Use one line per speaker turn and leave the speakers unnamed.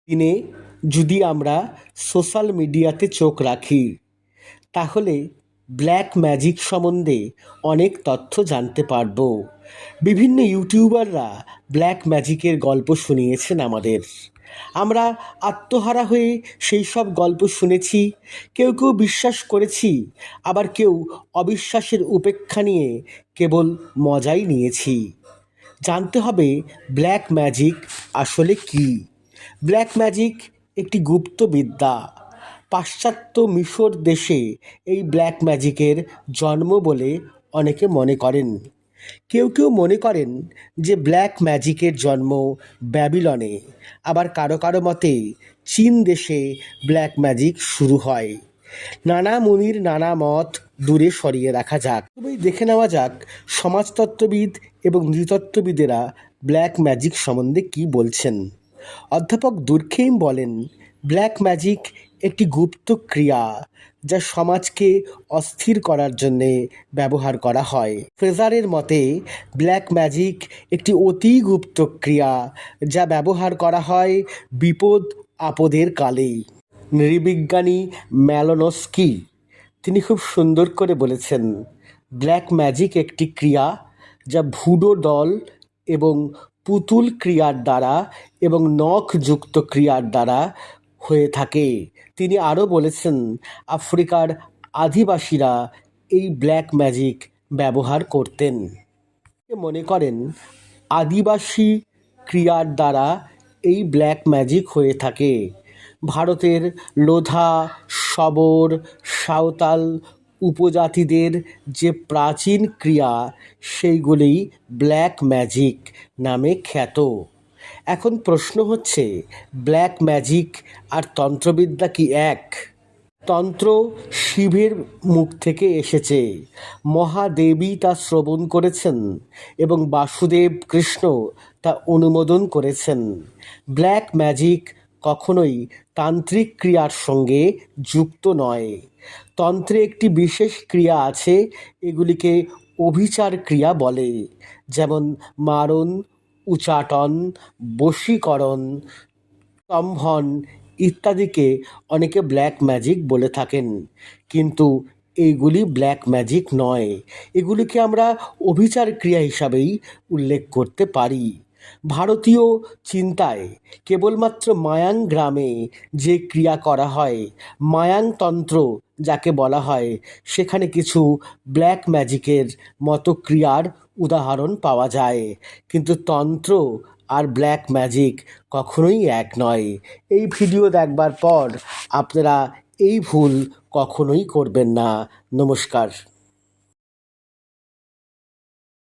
দিনে যদি আমরা সোশ্যাল মিডিয়াতে চোখ রাখি তাহলে ব্ল্যাক ম্যাজিক সম্বন্ধে অনেক তথ্য জানতে পারবো। বিভিন্ন ইউটিউবাররা ব্ল্যাক ম্যাজিকের গল্প শুনিয়েছেন আমাদের। আমরা আত্মহারা হয়ে সেই সব গল্প শুনেছি, কেউ কেউ বিশ্বাস করেছি, আবার কেউ অবিশ্বাসের উপেক্ষা নিয়ে কেবল মজাই নিয়েছি। জানতে হবে ব্ল্যাক ম্যাজিক আসলে কী। ব্ল্যাক ম্যাজিক একটি গুপ্ত বিদ্যা। পাশ্চাত্য মিশর দেশে এই ব্ল্যাক ম্যাজিকের জন্ম বলে অনেকে মনে করেন। কেউ কেউ মনে করেন যে ব্ল্যাক ম্যাজিকের জন্ম ব্যাবিলনে, আবার কারো কারো মতে চীন দেশে ব্ল্যাক ম্যাজিক শুরু হয়। নানা মুনির নানা মত দূরে সরিয়ে রাখা যাক, তবেই দেখে নেওয়া যাক সমাজতত্ত্ববিদ এবং নৃতত্ত্ববিদেরা ব্ল্যাক ম্যাজিক সম্বন্ধে কী বলছেন। অধ্যাপক দুর্খেইম বলেন, ব্ল্যাক ম্যাজিক একটি গুপ্ত ক্রিয়া যা সমাজকে অস্থির করার জন্যে ব্যবহার করা হয়। ফ্রেজারের মতে ব্ল্যাক ম্যাজিক একটি অতি গুপ্ত ক্রিয়া যা ব্যবহার করা হয় বিপদ আপদের কালে। নৃবিজ্ঞানী ম্যালোনস্কি তিনি খুব সুন্দর করে বলেছেন, ব্ল্যাক ম্যাজিক একটি ক্রিয়া যা ভুডো ডল এবং পুতুল ক্রিয়ার দ্বারা এবং নখযুক্ত ক্রিয়ার দ্বারা হয়ে থাকে। তিনি আরও বলেছেন, আফ্রিকার আদিবাসীরা এই ব্ল্যাক ম্যাজিক ব্যবহার করতেন। মনে করেন আদিবাসী ক্রিয়ার দ্বারা এই ব্ল্যাক ম্যাজিক হয়ে থাকে। ভারতের লোধা, শবর, সাঁওতাল উপজাতিদের যে প্রাচীন ক্রিয়া সেইগুলি ব্ল্যাক ম্যাজিক নামে খ্যাত। এখন প্রশ্ন হচ্ছে, ব্ল্যাক ম্যাজিক আর তন্ত্রবিদ্যা কি এক? তন্ত্র শিবের মুখ থেকে এসেছে, মহাদেবী তা শ্রবণ করেছেন এবং বাসুদেব কৃষ্ণ তা অনুমোদন করেছেন। ব্ল্যাক ম্যাজিক কখনোই তান্ত্রিক ক্রিয়ার সঙ্গে যুক্ত নয়। তন্ত্রে একটি বিশেষ ক্রিয়া আছে, এগুলিকে অভিচার ক্রিয়া বলে, যেমন মারণ, উচাটন, বশীকরণ, স্তম্ভন ইত্যাদিকে অনেকে ব্ল্যাক ম্যাজিক বলে থাকেন, কিন্তু এইগুলি ব্ল্যাক ম্যাজিক নয়। এগুলিকে আমরা অভিচার ক্রিয়া হিসাবেই উল্লেখ করতে পারি। ভারতীয় চিন্তায় কেবলমাত্র মায়াং গ্রামে যে ক্রিয়া করা হয়, মায়াং তন্ত্র যাকে বলা হয়, সেখানে কিছু ব্ল্যাক ম্যাজিকের মতো ক্রিয়ার উদাহরণ পাওয়া যায়, কিন্তু তন্ত্র আর ব্ল্যাক ম্যাজিক কখনোই এক নয়। এই ভিডিও দেখবার পর আপনারা এই ভুল কখনোই করবেন না। নমস্কার।